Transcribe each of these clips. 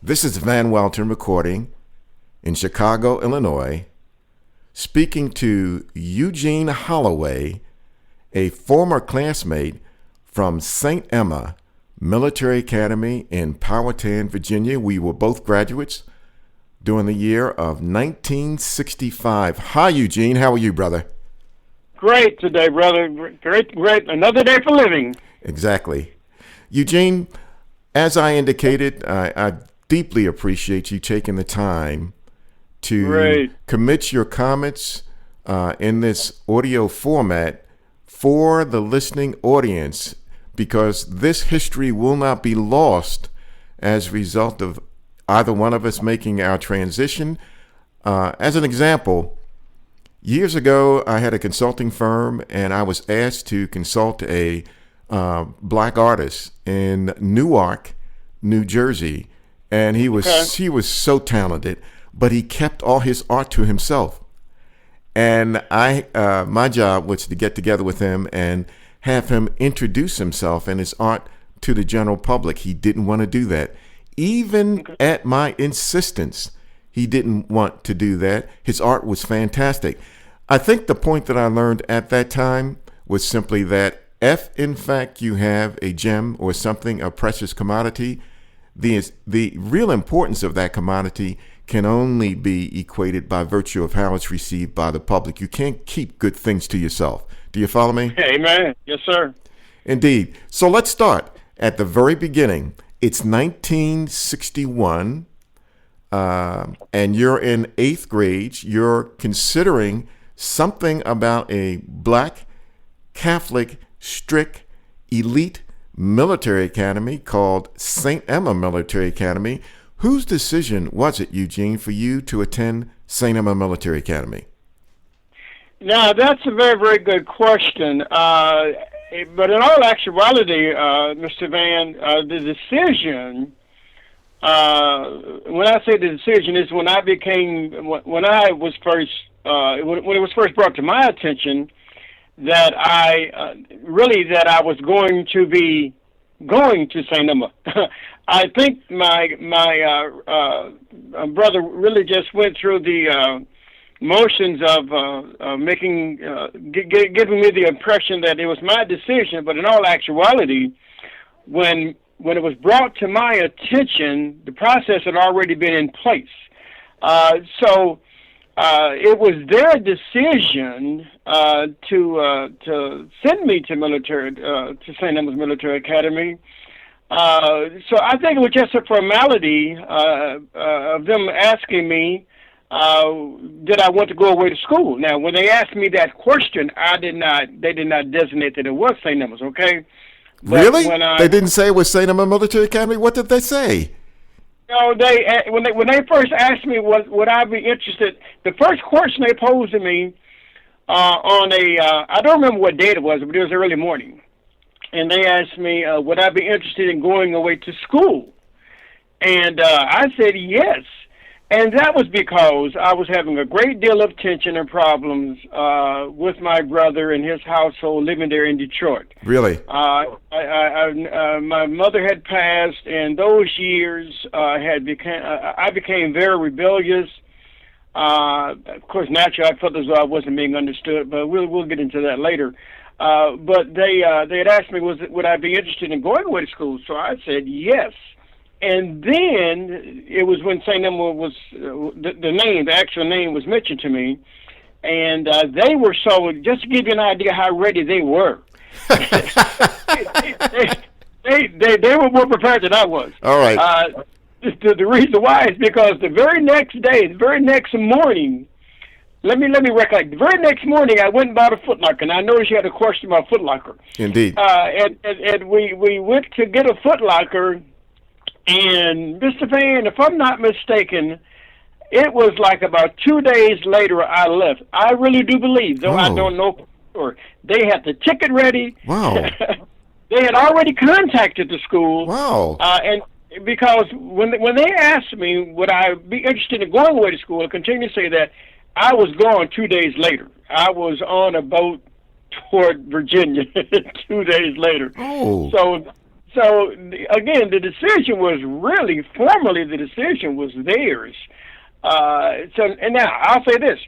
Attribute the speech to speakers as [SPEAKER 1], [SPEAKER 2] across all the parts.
[SPEAKER 1] This is Van Welton recording in Chicago, Illinois, speaking to Eugene Holloway, a former classmate from St. Emma Military Academy in Powhatan, Virginia. We were both graduates during the year of 1965. Hi, Eugene. How are you, brother?
[SPEAKER 2] Great today, brother. Great. Another day for living.
[SPEAKER 1] Exactly. Eugene, as I indicated, I deeply appreciate you taking the time to commit your comments in this audio format for the listening audience, because this history will not be lost as a result of either one of us making our transition. As an example, years ago, I had a consulting firm, and I was asked to consult a black artist in Newark, New Jersey. And he was so talented, but he kept all his art to himself. And my job was to get together with him and have him introduce himself and his art to the general public. He didn't want to do that. Even at my insistence, he didn't want to do that. His art was fantastic. I think the point that I learned at that time was simply that if, in fact, you have a gem or something, a precious commodity, the real importance of that commodity can only be equated by virtue of how it's received by the public. You can't keep good things to yourself. Do you follow me?
[SPEAKER 2] Amen. Yes, sir.
[SPEAKER 1] Indeed. So let's start at the very beginning. It's 1961, and you're in 8th grade. You're considering something about a black, Catholic, strict, elite military academy called St. Emma Military Academy. Whose decision was it, Eugene, for you to attend St. Emma Military Academy?
[SPEAKER 2] Now, that's a very, very good question. But in all actuality, Mr. Van, the decision, when I say the decision, is when it was first brought to my attention that I was going to be going to St. Emma. I think my brother really just went through the motions of giving me the impression that it was my decision, but in all actuality, when it was brought to my attention, the process had already been in place. So it was their decision to send me to St. Emma's Military Academy. So I think it was just a formality of them asking me, did I want to go away to school? Now, when they asked me that question, they did not designate that it was St. Emma's, okay? But
[SPEAKER 1] really? They didn't say it was St. Emma Military Academy? What did they say?
[SPEAKER 2] No, when they first asked me would I be interested, the first question they posed to me I don't remember what day it was, but it was early morning, and they asked me would I be interested in going away to school, and I said yes, and that was because I was having a great deal of tension and problems with my brother and his household living there in Detroit.
[SPEAKER 1] Really?
[SPEAKER 2] My mother had passed, and those years I became very rebellious. Of course, naturally, I felt as though I wasn't being understood, but we'll get into that later. But they had asked me, would I be interested in going away to school? So I said yes. And then it was when St. Emma was the actual name was mentioned to me, and they were so. Just to give you an idea how ready they were, they were more prepared than I was.
[SPEAKER 1] All right.
[SPEAKER 2] The reason why is because the very next morning, let me recollect. The very next morning, I went and bought a Foot Locker, and I noticed you had a question about Foot Locker.
[SPEAKER 1] Indeed.
[SPEAKER 2] And we went to get a Foot Locker. And Mr. Van, if I'm not mistaken, it was like about 2 days later I left. I really do believe, though I don't know for sure, they had the ticket ready.
[SPEAKER 1] Wow.
[SPEAKER 2] They had already contacted the school.
[SPEAKER 1] Wow.
[SPEAKER 2] And because when they asked me would I be interested in going away to school, I continue to say that I was gone 2 days later. I was on a boat toward Virginia 2 days later.
[SPEAKER 1] Oh.
[SPEAKER 2] Again, the decision was really, formally, the decision was theirs. And now I'll say this: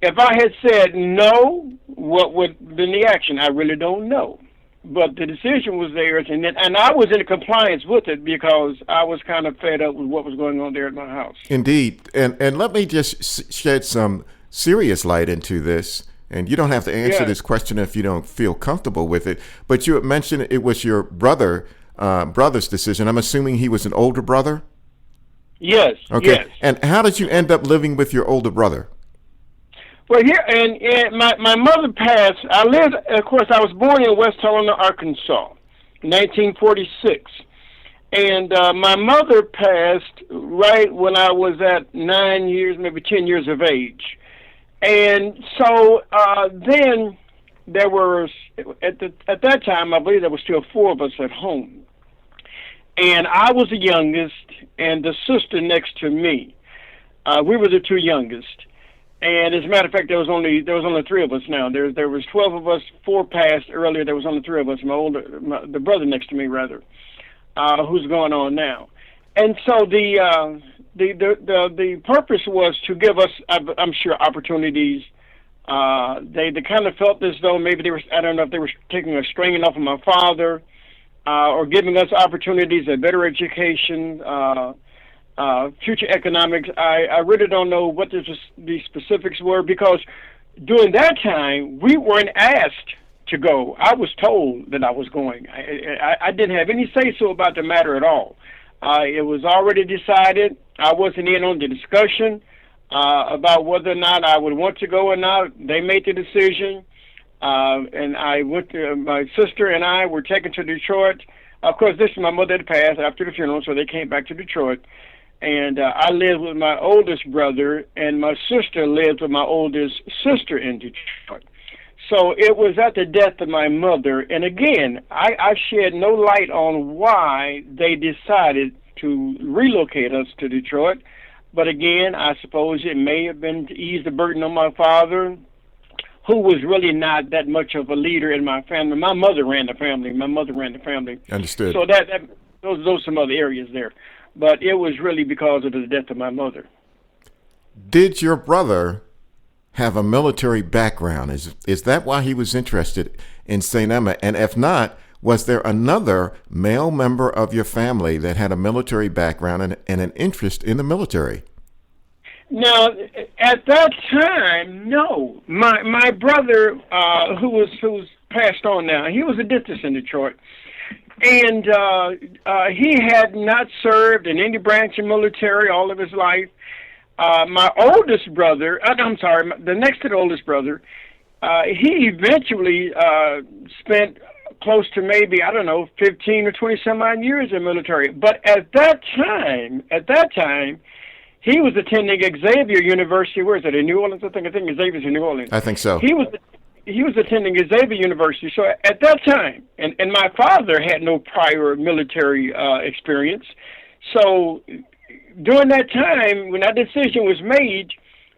[SPEAKER 2] if I had said no, what would have been the action? I really don't know. But the decision was theirs, and I was in compliance with it because I was kind of fed up with what was going on there at my house.
[SPEAKER 1] Indeed, and let me just shed some serious light into this. And you don't have to answer this question if you don't feel comfortable with it. But you had mentioned it was your brother's decision. I'm assuming he was an older brother?
[SPEAKER 2] Yes.
[SPEAKER 1] Okay.
[SPEAKER 2] Yes.
[SPEAKER 1] And how did you end up living with your older brother?
[SPEAKER 2] Well, here, and my mother passed. I was born in West Helena, Arkansas, 1946. And my mother passed right when I was at 9 years, maybe 10 years of age. And so then there was, at that time, I believe there were still 4 of us at home. And I was the youngest, and the sister next to me. We were the 2 youngest. And as a matter of fact, there was only 3 of us now. There was 12 of us. 4 passed earlier. There was only 3 of us. The brother next to me, rather, who's going on now. And so the purpose was to give us, I'm sure, opportunities. They kind of felt as though maybe they were, I don't know if they were taking a strain off of my father, or giving us opportunities, a better education, future economics. I really don't know what the specifics were, because during that time we weren't asked to go. I was told that I was going. I didn't have any say-so about the matter at all. It was already decided. I wasn't in on the discussion about whether or not I would want to go or not. They made the decision, and I went to, my sister and I were taken to Detroit. Of course, this is my mother had passed after the funeral, so they came back to Detroit. And I lived with my oldest brother, and my sister lived with my oldest sister in Detroit. So it was at the death of my mother. And again, I shed no light on why they decided to relocate us to Detroit. But again, I suppose it may have been to ease the burden on my father, who was really not that much of a leader in my family. My mother ran the family.
[SPEAKER 1] Understood.
[SPEAKER 2] So those are some other areas there. But it was really because of the death of my mother.
[SPEAKER 1] Did your brother have a military background? Is that why he was interested in St. Emma? And if not, was there another male member of your family that had a military background and an interest in the military?
[SPEAKER 2] Now, at that time, no. My brother, who's passed on now, he was a dentist in Detroit. And he had not served in any branch of military all of his life. My oldest brother, the next to the oldest brother, he eventually spent close to maybe, 15 or 20 some odd years in the military. But at that time, he was attending Xavier University. Where is it? In New Orleans? I think Xavier's in New Orleans.
[SPEAKER 1] I think so.
[SPEAKER 2] He was attending Xavier University. So at that time, and my father had no prior military experience. So during that time, when that decision was made,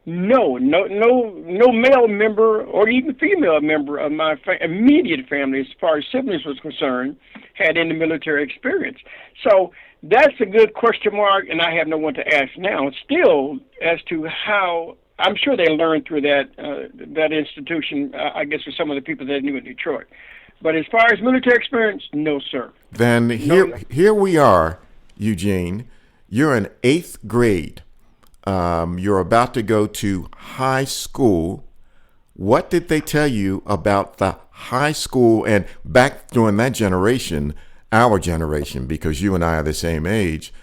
[SPEAKER 2] no male member or even female member of my immediate family, as far as siblings was concerned, had any military experience. So that's a good question mark, and I have no one to ask now still as to how. I'm sure they learned through that institution, I guess, with some of the people that knew in Detroit. But as far as military experience, no, sir.
[SPEAKER 1] Then here we are, Eugene. You're in 8th grade. You're about to go to high school. What did they tell you about the high school? And back during that generation, our generation, because you and I are the same age,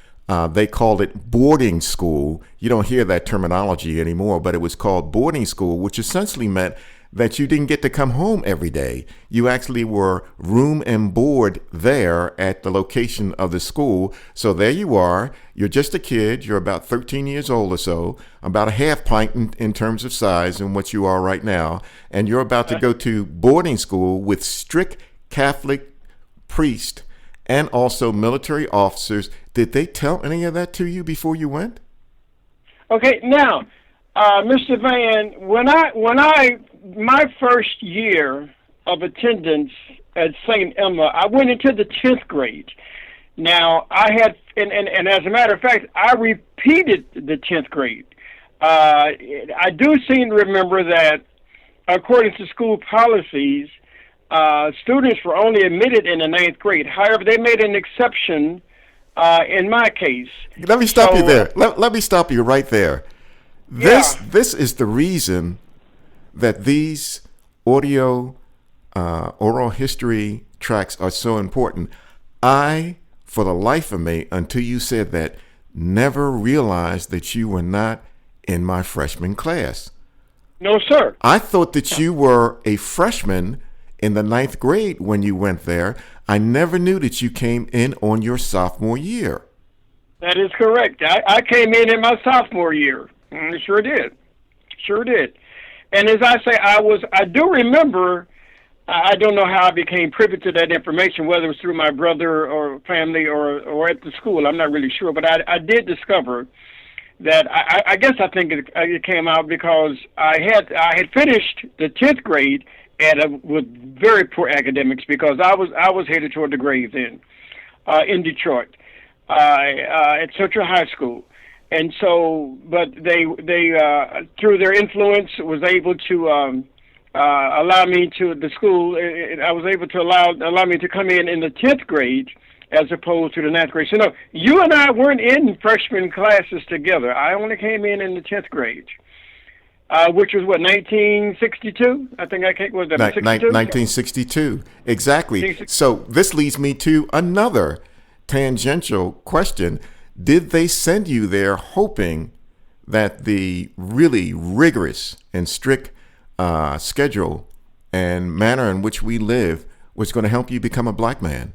[SPEAKER 1] they called it boarding school. You don't hear that terminology anymore, but it was called boarding school, which essentially meant that you didn't get to come home every day. You actually were room and board there at the location of the school. So there you are. You're just a kid. You're about 13 years old or so, about a half pint in terms of size and what you are right now. And you're about to go to boarding school with strict Catholic priests and also military officers. Did they tell any of that to you before you went?
[SPEAKER 2] Okay, now, Mr. Van, when my first year of attendance at St. Emma, I went into the 10th grade. Now, I had, and as a matter of fact, I repeated the 10th grade. I do seem to remember that, according to school policies, students were only admitted in the 9th grade. However, they made an exception in my case.
[SPEAKER 1] Let me stop you there. Let me stop you right there. This is the reason that these audio oral history tracks are so important. I, for the life of me, until you said that, never realized that you were not in my freshman class.
[SPEAKER 2] No, sir.
[SPEAKER 1] I thought that you were a freshman in the 9th grade when you went there. I never knew that you came in on your sophomore year.
[SPEAKER 2] That is correct. I came in my sophomore year. Sure did. Sure did. And as I say, I do remember, I don't know how I became privy to that information, whether it was through my brother or family or at the school. I'm not really sure. But I did discover that I guess I think it came out because I had finished the 10th grade with very poor academics, because I was headed toward the grave then in Detroit at Central High School. And so, but they through their influence was able to allow me to the school. I was able to allow me to come in the 10th grade as opposed to the 9th grade. So no, you and I weren't in freshman classes together. I only came in the 10th grade, which was what, 1962? I think I came, was that 62?
[SPEAKER 1] 1962, exactly. So this leads me to another tangential question. Did they send you there hoping that the really rigorous and strict schedule and manner in which we live was going to help you become a black man?